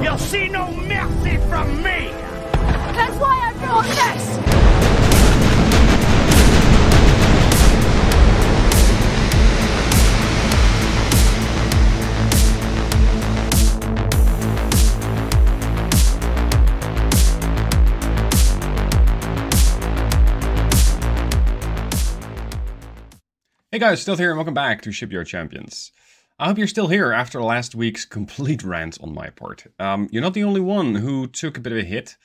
You'll see no mercy from me! That's why I'm doing this! Hey guys, Stealth here and welcome back to Shipyard Champions. I hope you're still here after last week's complete rant on my part. You're not the only one who took a bit of a hit.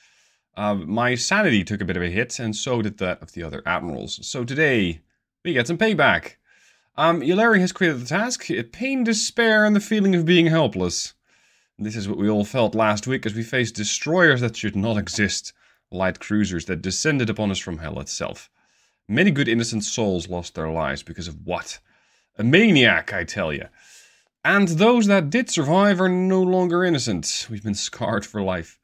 My sanity took a bit of a hit, and so did that of the other admirals. So today, we get some payback. Yulari has created the task, pain, despair, and the feeling of being helpless. This is what we all felt last week as we faced destroyers that should not exist. Light cruisers that descended upon us from hell itself. Many good innocent souls lost their lives because of what? A maniac, I tell you. And those that did survive are no longer innocent. We've been scarred for life.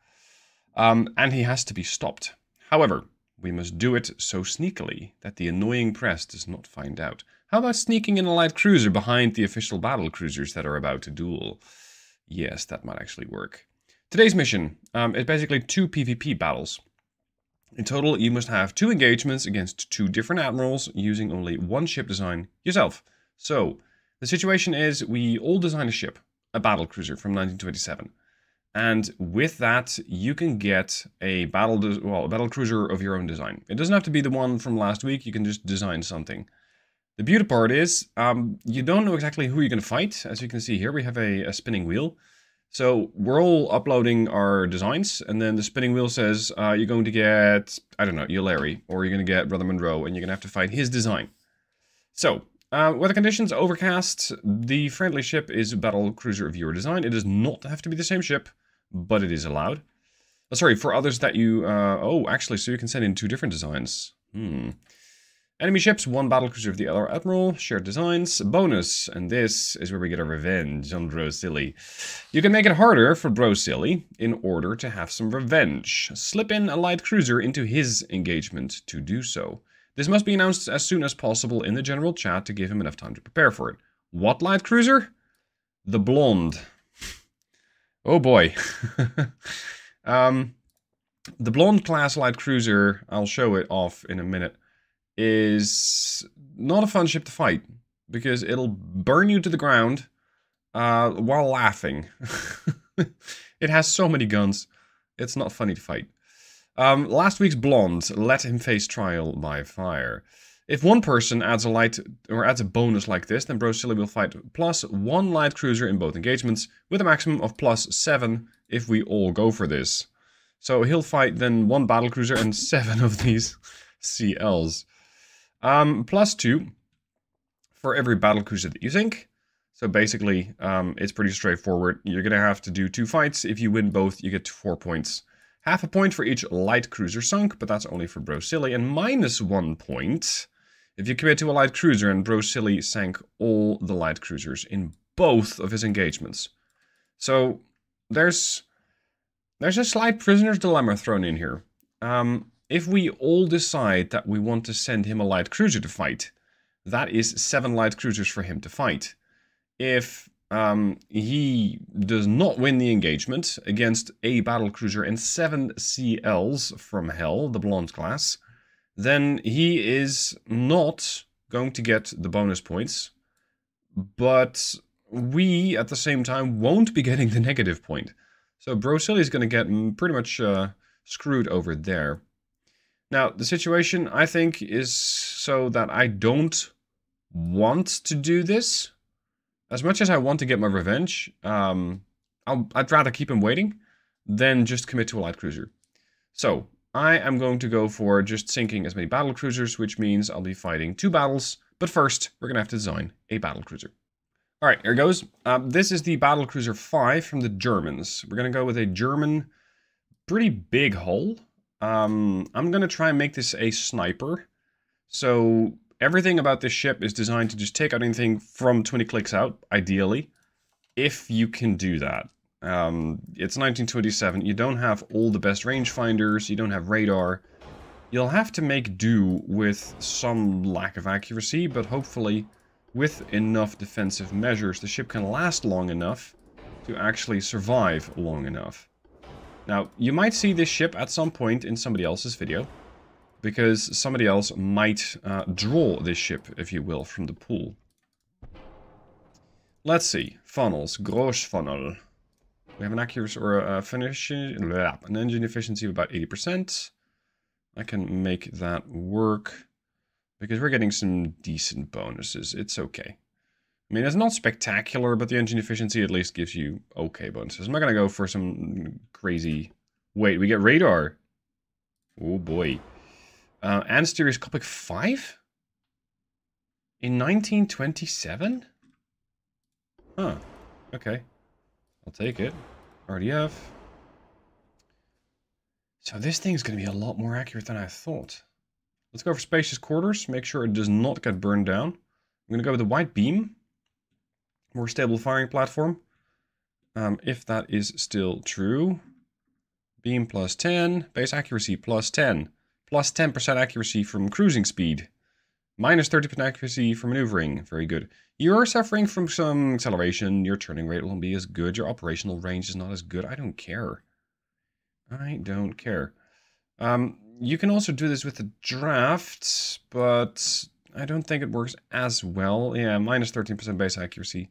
And he has to be stopped. However, we must do it so sneakily that the annoying press does not find out. How about sneaking in a light cruiser behind the official battle cruisers that are about to duel? Yes, that might actually work. Today's mission is basically 2 PvP battles. In total, you must have 2 engagements against 2 different admirals using only 1 ship design yourself. So, the situation is we all design a ship, a battle cruiser from 1927. And with that, you can get a battle cruiser of your own design. It doesn't have to be the one from last week, you can just design something. The beauty part is, you don't know exactly who you're going to fight. As you can see here, we have a spinning wheel. So we're all uploading our designs, and then the spinning wheel says you're going to get, I don't know, Yulari, or you're going to get Brother Monroe, and you're going to have to fight his design. So, weather conditions, overcast, the friendly ship is a battle cruiser of your design. It does not have to be the same ship, but it is allowed. Oh, sorry, for others that you, oh, actually, so you can send in 2 different designs. Enemy ships, 1 battlecruiser of the other admiral, shared designs, bonus, and this is where we get our revenge on Brosili. You can make it harder for Brosili in order to have some revenge. Slip in a light cruiser into his engagement to do so. This must be announced as soon as possible in the general chat to give him enough time to prepare for it. What light cruiser? The Blonde. Oh boy. The Blonde class light cruiser, I'll show it off in a minute, is not a fun ship to fight, because it'll burn you to the ground while laughing. It has so many guns, it's not funny to fight. Last week's Blonde, let him face trial by fire. If one person adds a light, or adds a bonus like this, then Brosili will fight +1 light cruiser in both engagements, with a maximum of +7 if we all go for this. So he'll fight then 1 battlecruiser and 7 of these CLs. +2 for every battlecruiser that you sink. So basically, it's pretty straightforward. You're going to have to do 2 fights. If you win both, you get 4 points. Half a point for each light cruiser sunk, but that's only for Brosili. And -1 point if you commit to a light cruiser and Brosili sank all the light cruisers in both of his engagements. So there's a slight prisoner's dilemma thrown in here. If we all decide that we want to send him a light cruiser to fight, that is 7 light cruisers for him to fight. If he does not win the engagement against a battlecruiser and 7 CLs from Hell, the Blonde class, then he is not going to get the bonus points, but we, at the same time, won't be getting the negative point. So Brosili is going to get pretty much screwed over there. Now, the situation, I think, is so that I don't want to do this. As much as I want to get my revenge, I'd rather keep him waiting than just commit to a light cruiser. So, I am going to go for just sinking as many battle cruisers, which means I'll be fighting 2 battles. But first, we're going to have to design a battle cruiser. Alright, here goes. This is the battle cruiser 5 from the Germans. We're going to go with a German, pretty big hull. I'm going to try and make this a sniper. So everything about this ship is designed to just take out anything from 20 clicks out, ideally. If you can do that. It's 1927, you don't have all the best rangefinders, you don't have radar. You'll have to make do with some lack of accuracy, but hopefully with enough defensive measures the ship can last long enough to actually survive long enough. Now, you might see this ship at some point in somebody else's video, because somebody else might draw this ship, if you will, from the pool. Let's see. Funnels. Gross funnel. We have an accuracy or a finish, an engine efficiency of about 80%. I can make that work because we're getting some decent bonuses. It's okay. I mean, it's not spectacular, but the engine efficiency at least gives you okay bonuses. I'm not going to go for some crazy... Wait, we get radar. Oh boy. And stereoscopic 5? In 1927? Huh. Okay. I'll take it. RDF. So this thing's going to be a lot more accurate than I thought. Let's go for spacious quarters. Make sure it does not get burned down. I'm going to go with the white beam. More stable firing platform. If that is still true. Beam plus 10. Base accuracy plus 10. Plus 10% accuracy from cruising speed. Minus 30% accuracy for maneuvering. Very good. You're suffering from some acceleration. Your turning rate won't be as good. Your operational range is not as good. I don't care. I don't care. You can also do this with the draft, but I don't think it works as well. Yeah, minus 13% base accuracy.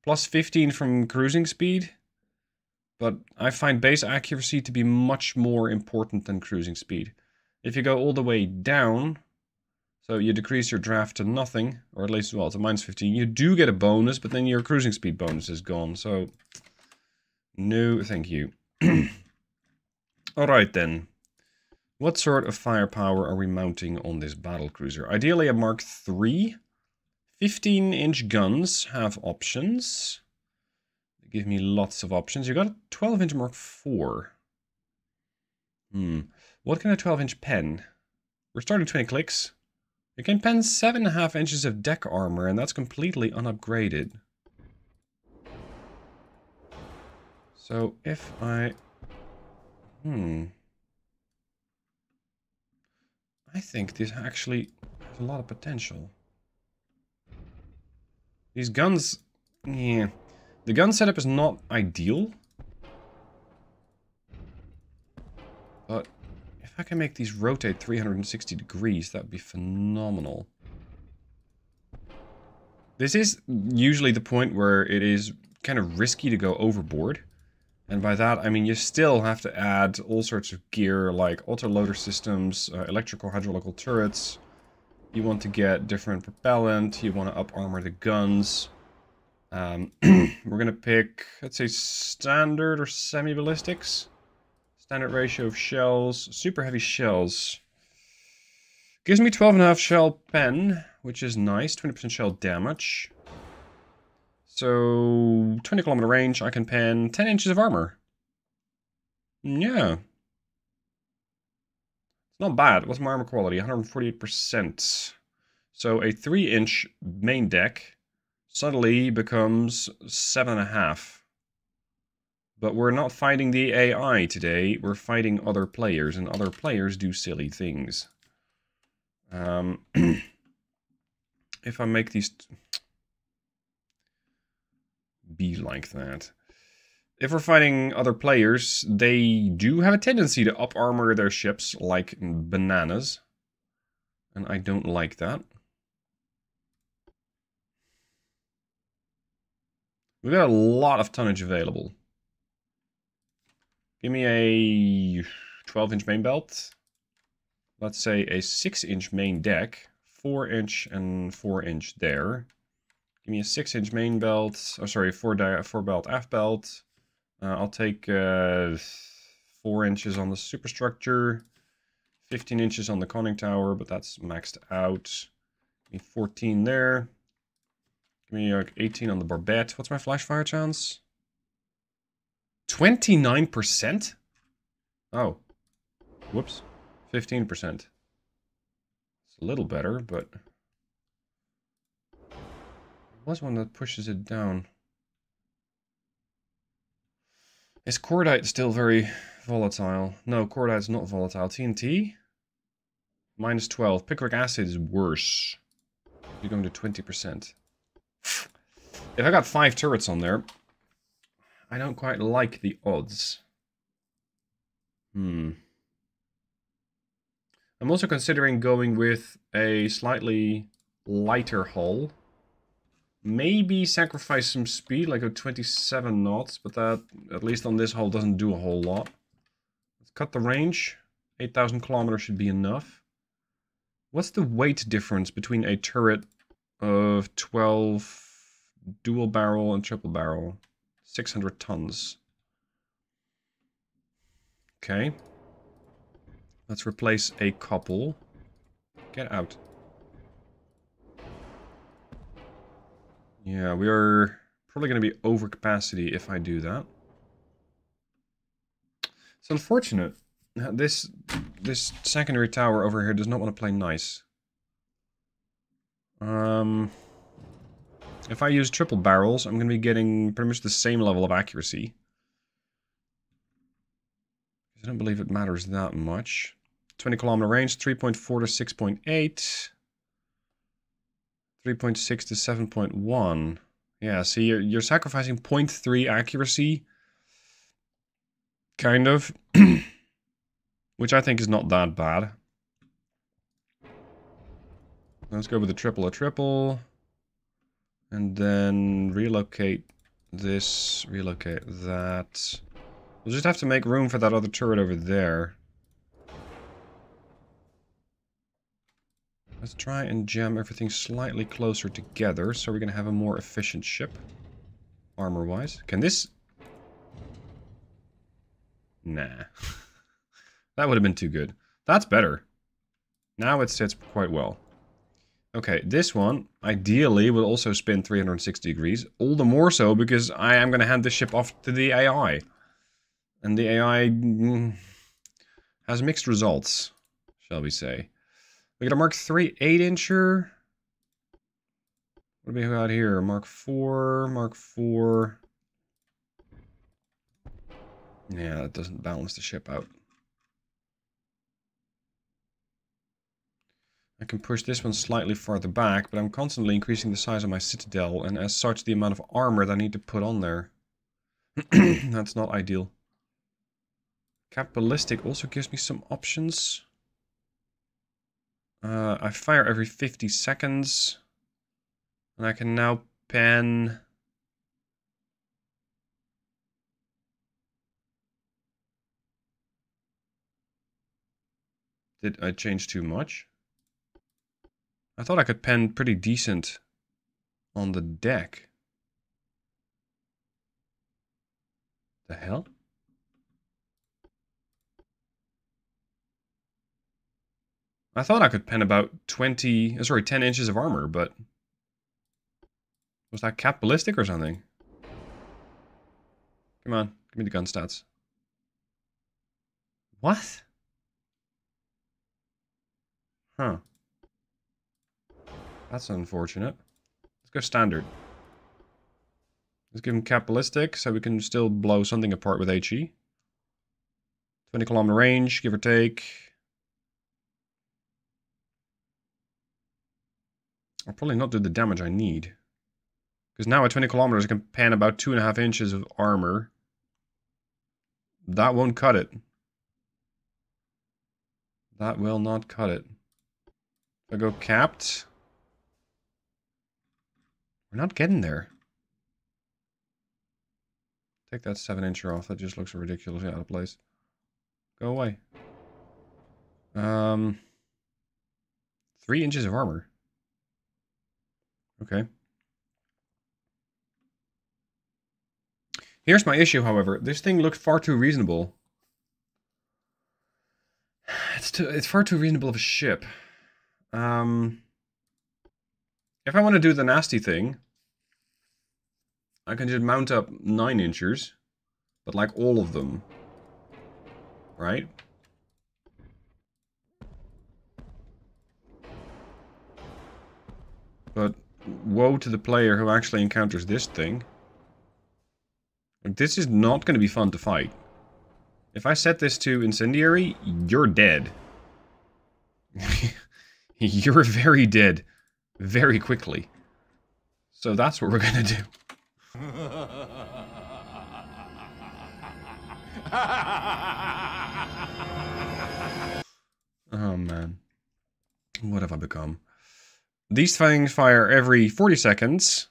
Plus 15 from cruising speed. But I find base accuracy to be much more important than cruising speed. If you go all the way down, so you decrease your draft to nothing, or at least, well, to minus 15, you do get a bonus, but then your cruising speed bonus is gone, so no thank you. Alright then. What sort of firepower are we mounting on this battlecruiser? Ideally a Mark III. 15-inch guns have options. They give me lots of options. You got a 12-inch Mark IV. What can a 12-inch pen? We're starting 20 clicks. You can pen 7.5 inches of deck armor, and that's completely unupgraded. So if I... I think this actually has a lot of potential. These guns... Yeah. The gun setup is not ideal. But if I can make these rotate 360 degrees, that would be phenomenal. This is usually the point where it is kind of risky to go overboard. And by that, I mean you still have to add all sorts of gear like autoloader systems, electrical hydraulical turrets. You want to get different propellant, you want to up armor the guns. We're going to pick, let's say, standard or semi-ballistics. Standard ratio of shells, super heavy shells. Gives me 12.5 shell pen, which is nice, 20% shell damage. So, 20 kilometer range, I can pen 10 inches of armor. Yeah. It's not bad. What's my armor quality? 148%. So, a 3-inch main deck suddenly becomes 7.5. But we're not fighting the AI today. We're fighting other players, and other players do silly things. If I make these... be like that. If we're fighting other players, they do have a tendency to up armor their ships like bananas. And I don't like that. We've got a lot of tonnage available. Give me a 12-inch main belt. Let's say a 6-inch main deck. 4-inch and 4-inch there. Give me a 6-inch main belt. Oh, sorry, 4-belt aft belt. I'll take 4 inches on the superstructure. 15 inches on the conning tower, but that's maxed out. Give me 14 there. Give me like 18 on the barbette. What's my flash fire chance? 29%? Oh. Whoops. 15%. It's a little better, but... was one that pushes it down. Is cordite still very volatile? No, cordite's not volatile. TNT? Minus 12. Picric acid is worse. You're going to 20%. If I got 5 turrets on there, I don't quite like the odds. I'm also considering going with a slightly lighter hull. Maybe sacrifice some speed, like a 27 knots, but that, at least on this hull, doesn't do a whole lot. Let's cut the range. 8,000 kilometers should be enough. What's the weight difference between a turret of 12 dual barrel and triple barrel? 600 tons. Okay. Let's replace a couple. Get out. Yeah, we are probably going to be over capacity if I do that. It's unfortunate. This secondary tower over here does not want to play nice. If I use triple barrels, I'm going to be getting pretty much the same level of accuracy. I don't believe it matters that much. 20 kilometer range, 3.4 to 6.8. 3.6 to 7.1. Yeah, see, you're sacrificing 0.3 accuracy. Kind of. Which I think is not that bad. Let's go with a triple. And then relocate this, relocate that. We'll just have to make room for that other turret over there. Let's try and jam everything slightly closer together, so we're going to have a more efficient ship. Armor-wise. Can this... Nah. That would have been too good. That's better. Now it sits quite well. Okay, this one, ideally, will also spin 360 degrees. All the more so because I am going to hand this ship off to the AI. And the AI has mixed results, shall we say. We got a Mark III 8-incher. What do we got here? Mark IV, Mark IV. Yeah, that doesn't balance the ship out. I can push this one slightly farther back, but I'm constantly increasing the size of my citadel, and as such the amount of armor that I need to put on there. That's not ideal. Cap ballistic also gives me some options. I fire every 50 seconds. And I can now pen... Did I change too much? I thought I could pen pretty decent on the deck. The hell? I thought I could pen about 10 inches of armor, but... Was that cap ballistic or something? Come on, give me the gun stats. What? Huh. That's unfortunate. Let's go standard. Let's give him cap ballistic so we can still blow something apart with HE. 20 kilometer range, give or take. I'll probably not do the damage I need. Because now at 20 kilometers I can pan about 2.5 inches of armor. That won't cut it. That will not cut it. If I go capped... We're not getting there. Take that 7-incher off. That just looks ridiculously out of place. Go away. 3 inches of armor. Okay. Here's my issue, however. This thing looked far too reasonable. It's far too reasonable of a ship. If I want to do the nasty thing, I can just mount up 9-inchers, but like all of them, right? But woe to the player who actually encounters this thing. Like, this is not going to be fun to fight. If I set this to incendiary, you're dead. You're very dead. Very quickly. So that's what we're gonna do. Oh man. What have I become? These things fire every 40 seconds.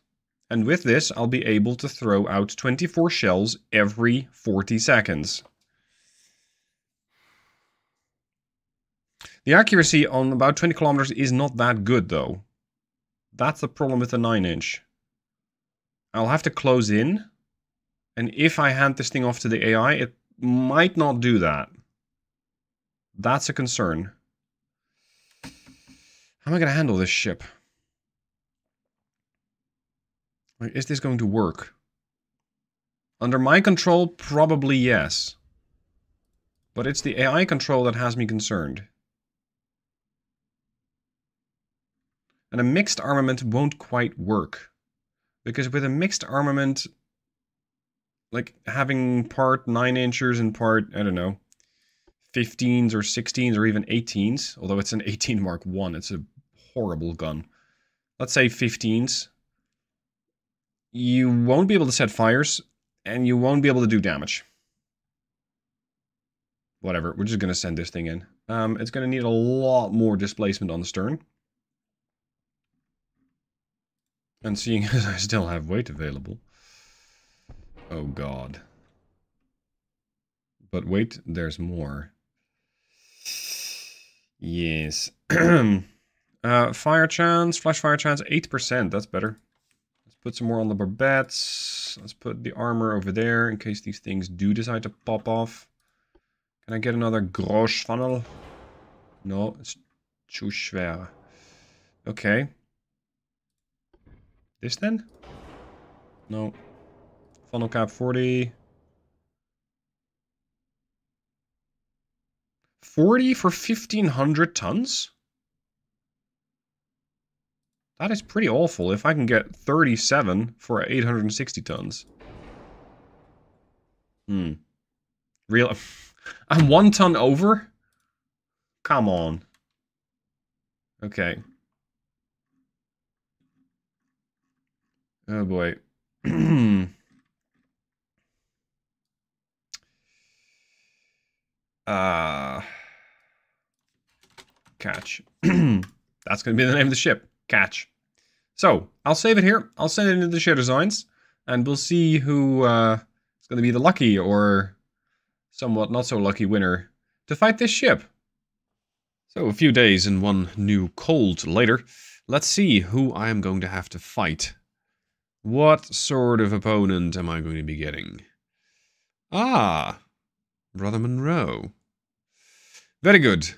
And with this, I'll be able to throw out 24 shells every 40 seconds. The accuracy on about 20 kilometers is not that good, though. That's the problem with the 9-inch. I'll have to close in. And if I hand this thing off to the AI, it might not do that. That's a concern. How am I going to handle this ship? Like, is this going to work? Under my control, probably yes. But it's the AI control that has me concerned. And a mixed armament won't quite work. Because with a mixed armament, like having part 9-inchers and part, I don't know, 15s or 16s or even 18s, although it's an 18 Mark I, it's a horrible gun. Let's say 15s. You won't be able to set fires, and you won't be able to do damage. Whatever, we're just going to send this thing in. It's going to need a lot more displacement on the stern. And seeing as I still have weight available. Oh god. But wait, there's more. Yes. Fire chance, flash fire chance, 8%, that's better. Put some more on the barbettes. Let's put the armor over there in case these things do decide to pop off. Can I get another Grosch funnel? No, it's too schwer. Okay. This then? No. Funnel cap 40. 40 for 1,500 tons? That is pretty awful if I can get 37 for 860 tons. Real? I'm 1 ton over? Come on. Okay. Oh boy. Catch. That's going to be the name of the ship. Catch. So, I'll save it here. I'll send it into the share designs. And we'll see who is going to be the lucky or somewhat not so lucky winner to fight this ship. So, a few days and one new cold later. Let's see who I am going to have to fight. What sort of opponent am I going to be getting? Ah, Brother Monroe. Very good.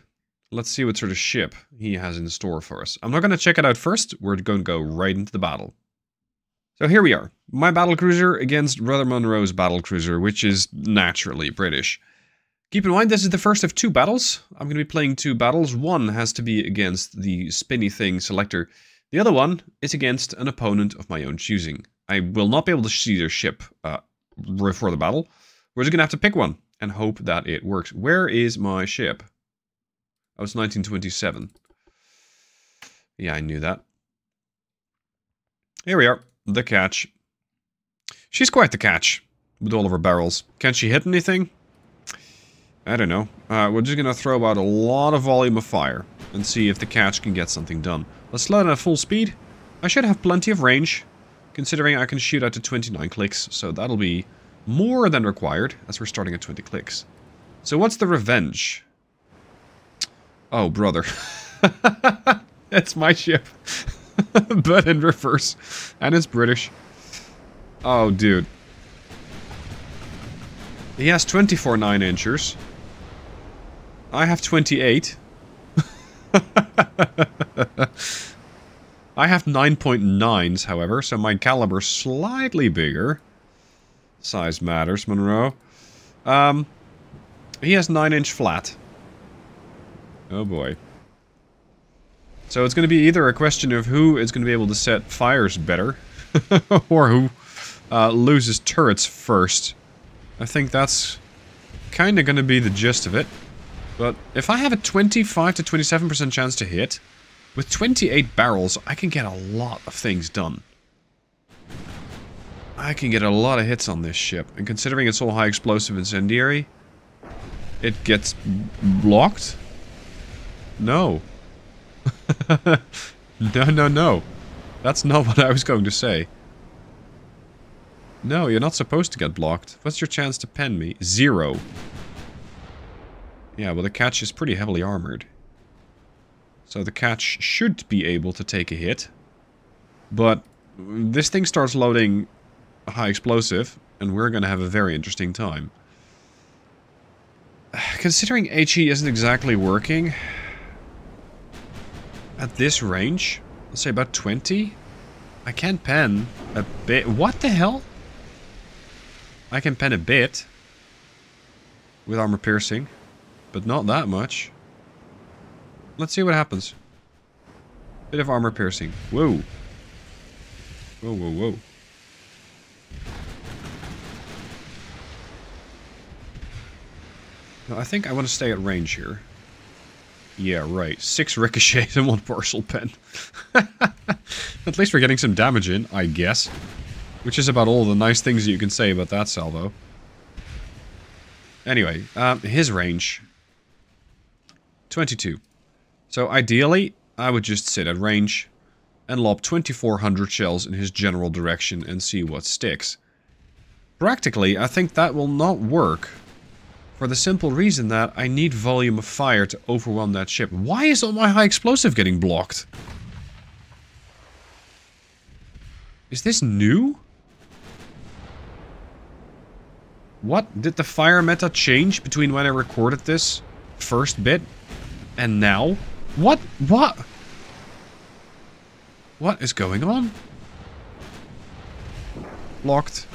Let's see what sort of ship he has in store for us. I'm not going to check it out first. We're going to go right into the battle. So here we are. My battlecruiser against Brother Monroe's battlecruiser, which is naturally British. Keep in mind, this is the first of 2 battles. I'm going to be playing 2 battles. One has to be against the spinny thing selector. The other one is against an opponent of my own choosing. I will not be able to see their ship before the battle. We're just going to have to pick one and hope that it works. Where is my ship? Oh, it's 1927. Yeah, I knew that. Here we are. The catch. She's quite the catch. With all of her barrels. Can she hit anything? I don't know. We're just going to throw out a lot of volume of fire. And see if the catch can get something done. Let's slow down at full speed. I should have plenty of range. Considering I can shoot out to 29 clicks. So that'll be more than required. As we're starting at 20 clicks. So what's the revenge? Oh, brother. It's my ship. But in reverse. And it's British. Oh, dude. He has 24 9-inchers. I have 28. I have 9.9s, however, so my caliber's slightly bigger. Size matters, Monroe. He has 9-inch flat. Oh boy. So it's going to be either a question of who is going to be able to set fires better, or who loses turrets first. I think that's kind of going to be the gist of it. But if I have a 25 to 27% chance to hit, with 28 barrels, I can get a lot of things done. I can get a lot of hits on this ship, and considering it's all high explosive incendiary, it gets blocked? No. No. That's not what I was going to say. No, you're not supposed to get blocked. What's your chance to pen me? 0. Yeah, well, the catch is pretty heavily armored. So the catch should be able to take a hit. But this thing starts loading a high explosive, and we're going to have a very interesting time. Considering HE isn't exactly working at this range, let's say about 20, I can pen a bit. What the hell? I can pen a bit with armor piercing, but not that much. Let's see what happens. Bit of armor piercing. Whoa. Whoa. No, I think I want to stay at range here. Yeah, right. 6 ricochets and 1 partial pen. At least we're getting some damage in, I guess. Which is about all the nice things that you can say about that salvo. Anyway, his range. 22. So ideally, I would just sit at range and lob 2,400 shells in his general direction and see what sticks. Practically, I think that will not work. For the simple reason that I need volume of fire to overwhelm that ship. Why is all my high explosive getting blocked? Is this new? What? Did the fire meta change between when I recorded this first bit and now? What? What? What is going on? Blocked.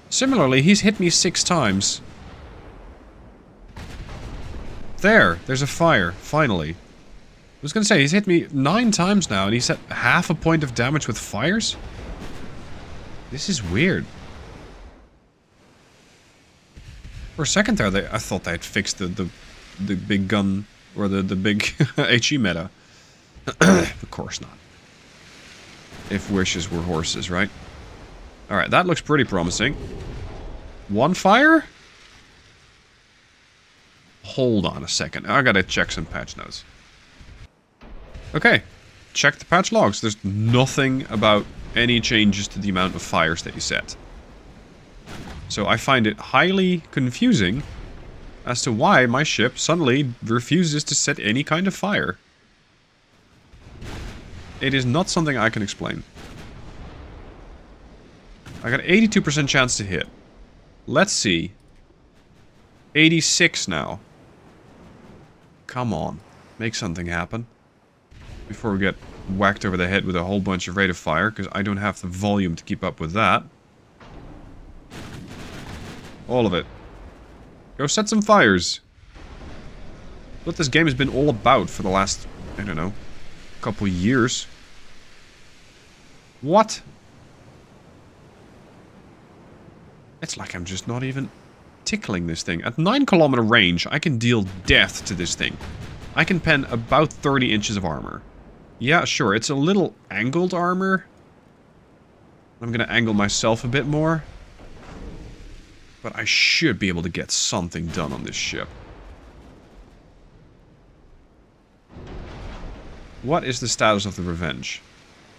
Similarly, he's hit me 6 times. There's a fire, finally. I was gonna say, he's hit me 9 times now, and he's at half a point of damage with fires? This is weird. For a second there, I thought they'd fixed the big gun, or the big HE meta. Of course not. If wishes were horses, right? Alright, that looks pretty promising. 1 fire? Hold on a second. I gotta check some patch notes. Okay. Check the patch logs. There's nothing about any changes to the amount of fires that you set. So I find it highly confusing as to why my ship suddenly refuses to set any kind of fire. It is not something I can explain. I got 82% chance to hit. Let's see. 86 now. Come on. Make something happen. Before we get whacked over the head with a whole bunch of rate of fire, because I don't have the volume to keep up with that. All of it. Go set some fires. What this game has been all about for the last, I don't know, couple years. What? It's like I'm just not even tickling this thing. At 9-kilometer range, I can deal death to this thing. I can pen about 30 inches of armor. Yeah, sure, it's a little angled armor. I'm gonna angle myself a bit more. But I should be able to get something done on this ship. What is the status of the Revenge?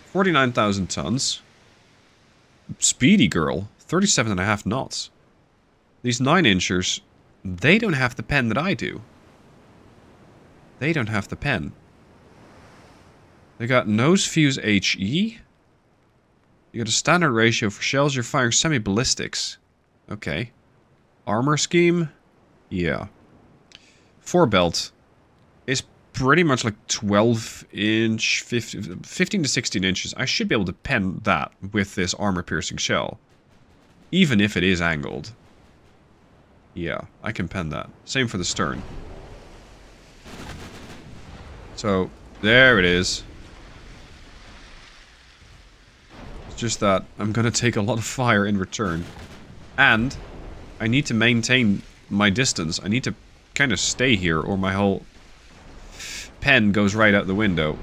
49,000 tons. Speedy girl. 37.5 knots. These 9-inchers, they don't have the pen that I do. They don't have the pen. They got nose fuse HE. You got a standard ratio for shells. You're firing semi-ballistics. Okay. Armor scheme? Yeah. 4-belt is pretty much like 12-inch, 15 to 16 inches. I should be able to pen that with this armor-piercing shell. Even if it is angled. Yeah, I can pen that. Same for the stern. So, there it is. It's just that I'm gonna take a lot of fire in return. And I need to maintain my distance. I need to kind of stay here or my whole pen goes right out the window.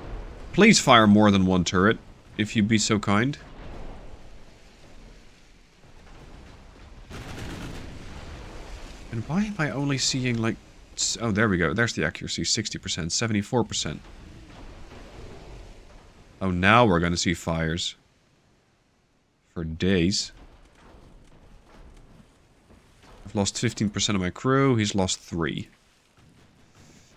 Please fire more than 1 turret, if you'd be so kind. And why am I only seeing like... Oh, there we go. There's the accuracy. 60%, 74%. Oh, now we're going to see fires. For days. I've lost 15% of my crew. He's lost 3.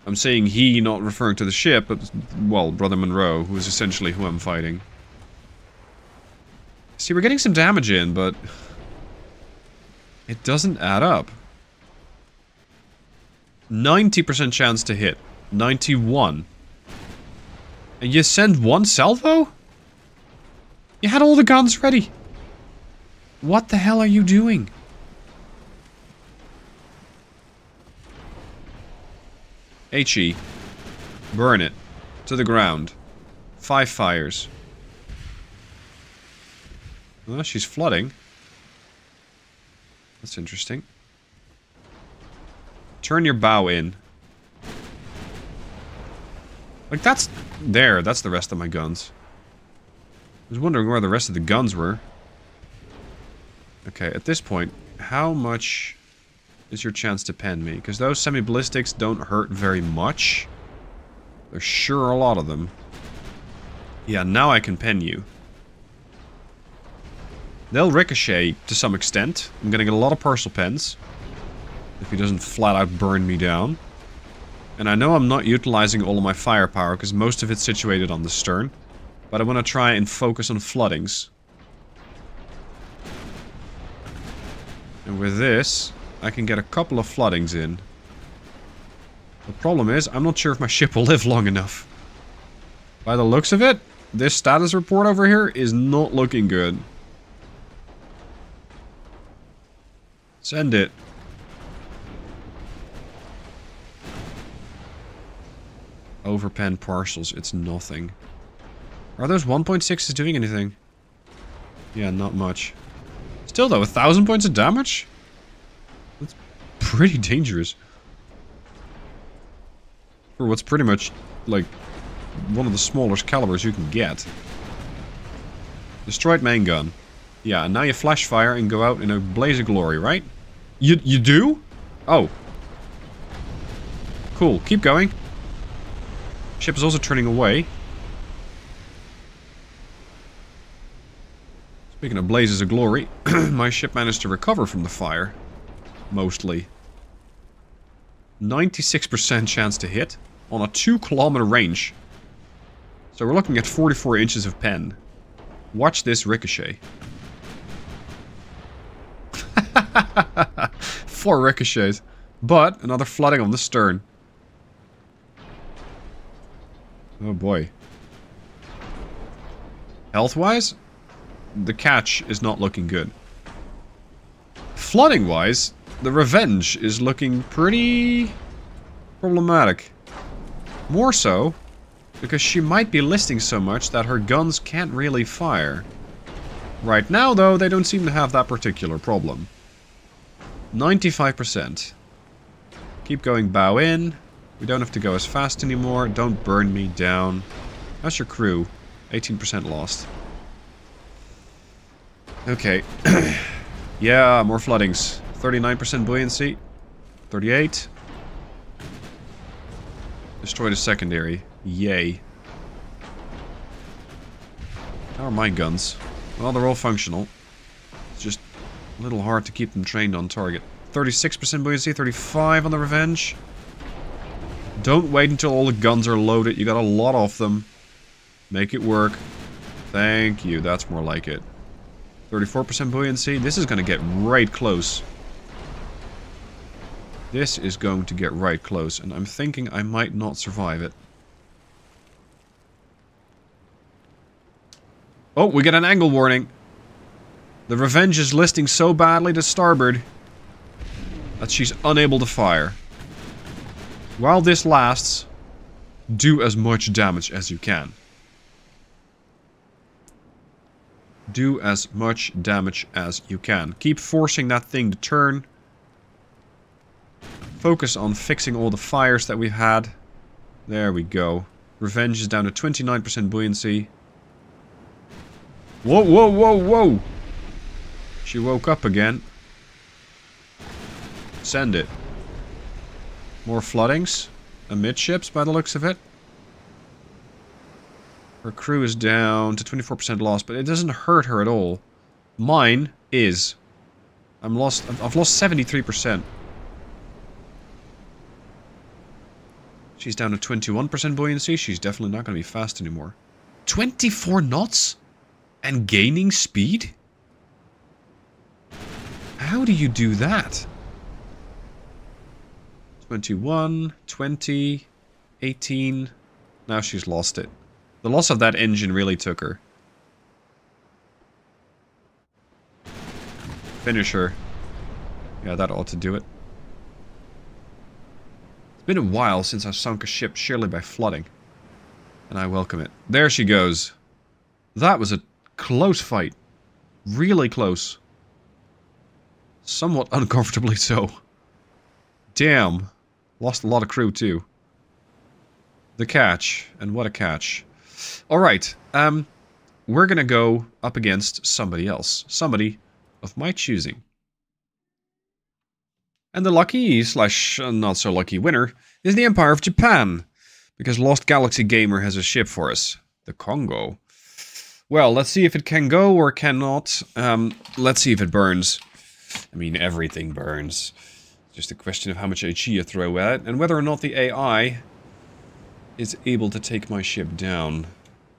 I'm saying he, not referring to the ship, but, well, Brother Monroe, who is essentially who I'm fighting. See, we're getting some damage in, but... it doesn't add up. 90% chance to hit. 91. And you send 1 salvo? You had all the guns ready. What the hell are you doing? HE. Burn it. To the ground. 5 fires. Oh, she's flooding. That's interesting. Turn your bow in. Like, that's... there, that's the rest of my guns. I was wondering where the rest of the guns were. Okay, at this point, how much is your chance to pen me? Because those semi-ballistics don't hurt very much. There's sure a lot of them. Yeah, now I can pen you. They'll ricochet to some extent. I'm gonna get a lot of parcel pens. If he doesn't flat out burn me down. And I know I'm not utilizing all of my firepower because most of it's situated on the stern. But I want to try and focus on floodings. And with this, I can get a couple of floodings in. The problem is, I'm not sure if my ship will live long enough. By the looks of it, this status report over here is not looking good. Send it. Overpen parcels, it's nothing. Are those 1.6s doing anything? Yeah, not much. Still though, 1,000 points of damage? That's pretty dangerous. For what's pretty much, like, one of the smallest calibers you can get. Destroyed main gun. Yeah, and now you flash fire and go out in a blaze of glory, right? You do? Oh. Cool, keep going. Ship is also turning away. Speaking of blazes of glory, my ship managed to recover from the fire. Mostly. 96% chance to hit on a 2-kilometer range. So we're looking at 44 inches of pen. Watch this ricochet. 4 ricochets. But another flooding on the stern. Oh boy. Health-wise, the catch is not looking good. Flooding-wise, the Revenge is looking pretty problematic. More so, because she might be listing so much that her guns can't really fire. Right now, though, they don't seem to have that particular problem. 95%. Keep going bow in. We don't have to go as fast anymore. Don't burn me down. How's your crew? 18% lost. Okay. Yeah, more floodings. 39% buoyancy. 38. Destroyed a secondary. Yay. How are my guns? Well, they're all functional. It's just a little hard to keep them trained on target. 36% buoyancy, 35 on the Revenge. Don't wait until all the guns are loaded. You got a lot of them. Make it work. Thank you. That's more like it. 34% buoyancy. This is going to get right close. This is going to get right close. And I'm thinking I might not survive it. Oh, we get an angle warning. The Revenge is listing so badly to starboard that she's unable to fire. While this lasts, do as much damage as you can. Do as much damage as you can. Keep forcing that thing to turn. Focus on fixing all the fires that we've had. There we go. Revenge is down to 29% buoyancy. Whoa, whoa, whoa, whoa! She woke up again. Send it. More floodings. Amidships, by the looks of it. Her crew is down to 24% loss, but it doesn't hurt her at all. Mine is. I've lost 73%. She's down to 21% buoyancy. She's definitely not going to be fast anymore. 24 knots? And gaining speed? How do you do that? 21, 20, 18. Now she's lost it. The loss of that engine really took her. Finish her. Yeah, that ought to do it. It's been a while since I've sunk a ship surely by flooding. And I welcome it. There she goes. That was a close fight. Really close. Somewhat uncomfortably so. Damn. Lost a lot of crew too. The catch. And what a catch. Alright. We're gonna go up against somebody else. Somebody of my choosing. And the lucky slash not so lucky winner is the Empire of Japan. Because Lost Galaxy Gamer has a ship for us. The Congo. Well, let's see if it can go or cannot. Let's see if it burns. I mean, everything burns. Just a question of how much HE you throw at it, and whether or not the AI is able to take my ship down.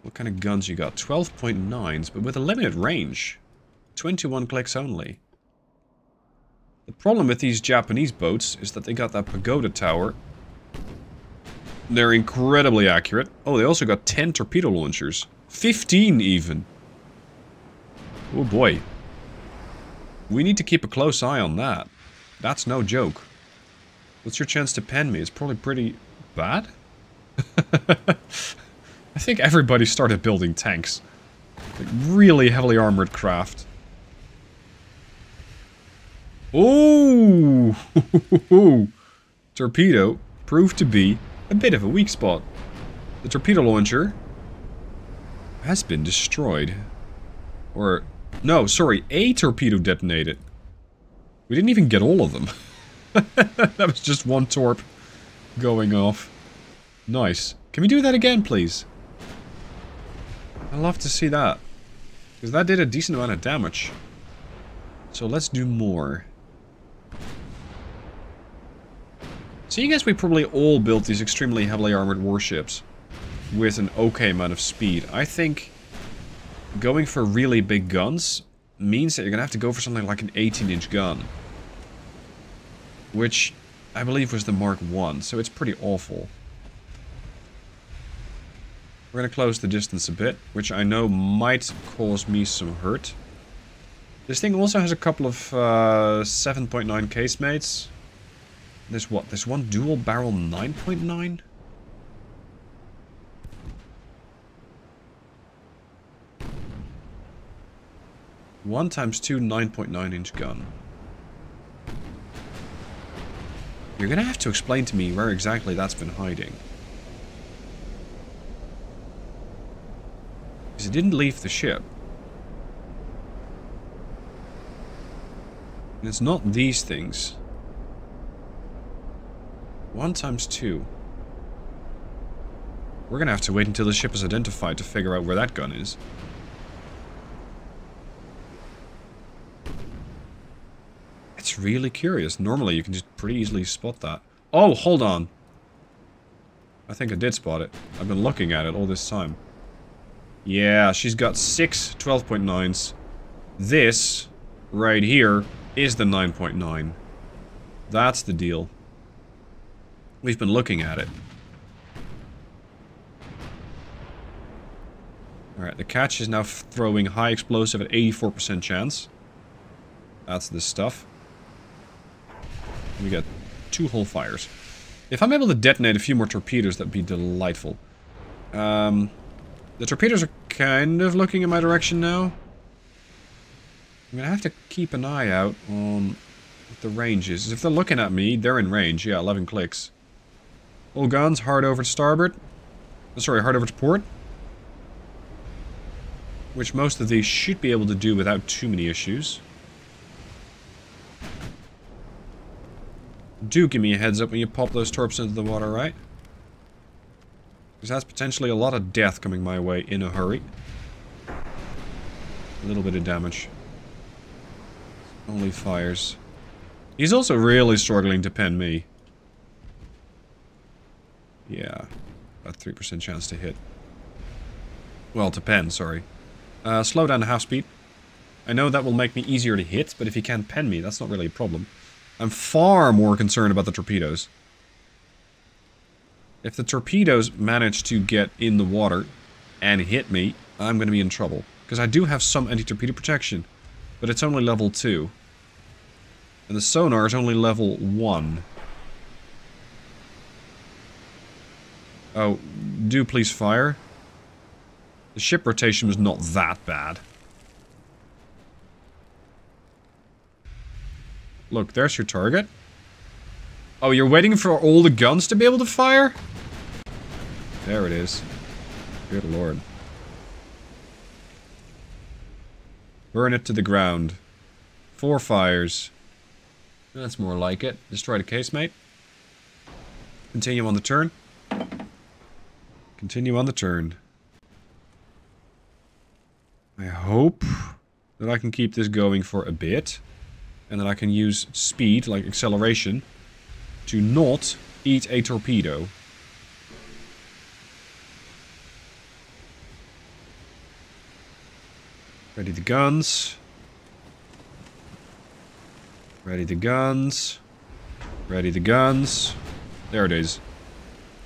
What kind of guns you got? 12.9s, but with a limited range. 21 clicks only. The problem with these Japanese boats is that they got that pagoda tower. They're incredibly accurate. Oh, they also got 10 torpedo launchers. 15 even. Oh boy. We need to keep a close eye on that. That's no joke. What's your chance to pen me? It's probably pretty bad? I think everybody started building tanks. Like really heavily armored craft. Oh! Torpedo proved to be a bit of a weak spot. The torpedo launcher has been destroyed. Or, no, sorry, a torpedo detonated. We didn't even get all of them. That was just one torp going off. Nice. Can we do that again, please? I'd love to see that. Because that did a decent amount of damage. So let's do more. Seeing as we probably all built these extremely heavily armored warships with an okay amount of speed, I think going for really big guns means that you're going to have to go for something like an 18-inch gun. Which I believe was the Mark I, so it's pretty awful. We're going to close the distance a bit, which I know might cause me some hurt. This thing also has a couple of 7.9 casemates. There's what? There's one dual barrel 9.9? One times two 9.9-inch gun. You're gonna have to explain to me where exactly that's been hiding. Because it didn't leave the ship. And it's not these things. 1 times 2. We're gonna have to wait until the ship is identified to figure out where that gun is. It's really curious. Normally you can just pretty easily spot that. Oh, hold on. I think I did spot it. I've been looking at it all this time. Yeah, she's got 6 12.9s. This, right here, is the 9.9. That's the deal. We've been looking at it. Alright, the catch is now throwing high explosive at 84% chance. That's this stuff. We got 2 hull fires. If I'm able to detonate a few more torpedoes, that'd be delightful. The torpedoes are kind of looking in my direction now. I'm gonna have to keep an eye out on what the range is. If they're looking at me, they're in range. Yeah, 11 clicks. All guns, hard over to starboard. Sorry, hard over to port. Which most of these should be able to do without too many issues. Do give me a heads up when you pop those torps into the water, right? Because that's potentially a lot of death coming my way in a hurry. A little bit of damage. Only fires. He's also really struggling to pen me. Yeah. About 3% chance to hit. Well, to pen, sorry. Slow down to half speed. I know that will make me easier to hit, but if he can't pen me, that's not really a problem. I'm far more concerned about the torpedoes. If the torpedoes manage to get in the water and hit me, I'm going to be in trouble. Because I do have some anti-torpedo protection, but it's only level 2. And the sonar is only level 1. Oh, do please fire. The ship rotation was not that bad. Look, there's your target. Oh, you're waiting for all the guns to be able to fire? There it is. Good lord. Burn it to the ground. 4 fires. That's more like it. Destroy the casemate. Continue on the turn. Continue on the turn. I hope that I can keep this going for a bit. And that I can use speed, like acceleration, to not eat a torpedo. Ready the guns. Ready the guns. Ready the guns. There it is.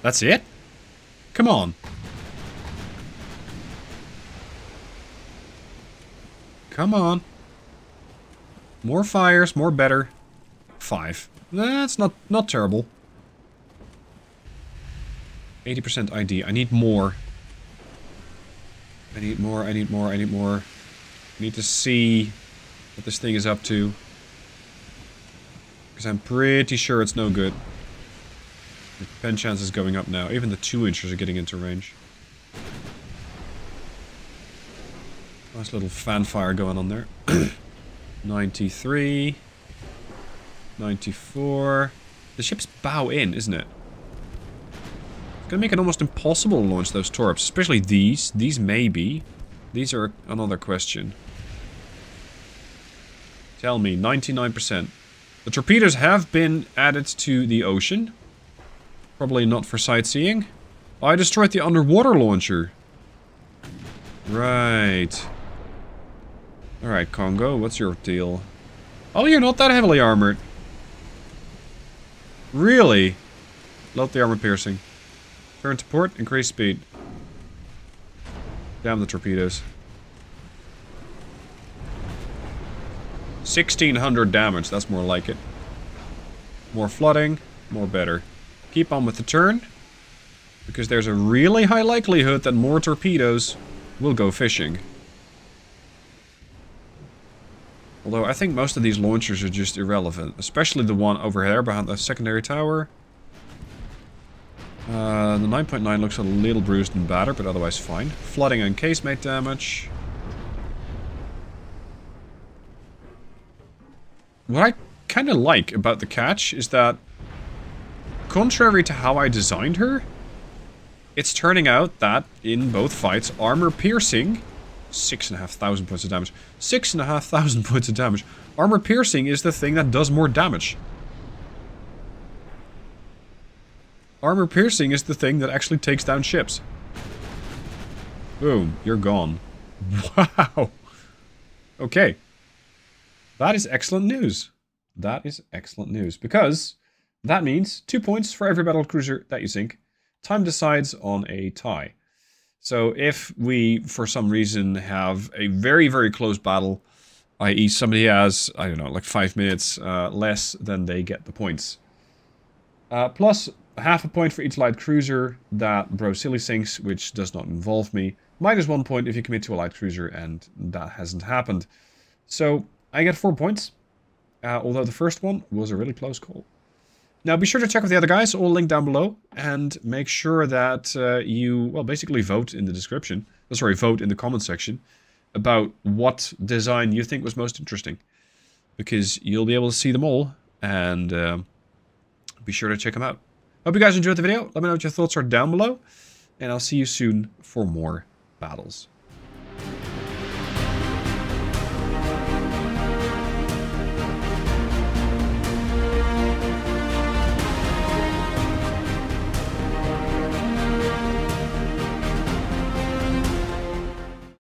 That's it? Come on. Come on. More fires, more better. 5. That's not terrible. 80% ID. I need more. I need more, I need more, I need more. I need to see what this thing is up to. Because I'm pretty sure it's no good. The pen chance is going up now. Even the 2-inchers are getting into range. Nice little fanfire going on there. 93. 94. The ship's bow in, isn't it? It's gonna make it almost impossible to launch those torps. Especially these. These maybe. These are another question. Tell me, 99%. The torpedoes have been added to the ocean. Probably not for sightseeing. Oh, I destroyed the underwater launcher. Right. Alright, Congo, what's your deal? Oh, you're not that heavily armored. Really? Load the armor piercing. Turn to port, increase speed. Damn the torpedoes. 1600 damage, that's more like it. More flooding, more better. Keep on with the turn. Because there's a really high likelihood that more torpedoes will go fishing. Although I think most of these launchers are just irrelevant. Especially the one over there behind the secondary tower. The 9.9 looks a little bruised and battered, but otherwise fine. Flooding and casemate damage. What I kind of like about the catch is that, contrary to how I designed her, it's turning out that in both fights, armor piercing, 6,500 points of damage. 6,500 points of damage. Armor piercing is the thing that does more damage. Armor piercing is the thing that actually takes down ships. Boom, you're gone. Wow. Okay. That is excellent news. That is excellent news. Because that means 2 points for every battle cruiser that you sink. Time decides on a tie. So if we, for some reason, have a very, very close battle, i.e. somebody has, I don't know, like 5 minutes less, then they get the points. Plus half a point for each light cruiser that Bro-Silly sinks, which does not involve me. Minus 1 point if you commit to a light cruiser, and that hasn't happened. So I get 4 points, although the first one was a really close call. Now be sure to check with the other guys, all linked down below, and make sure that you, well, basically vote in the description, sorry, vote in the comment section, about what design you think was most interesting. Because you'll be able to see them all, and be sure to check them out. Hope you guys enjoyed the video. Let me know what your thoughts are down below. And I'll see you soon for more battles.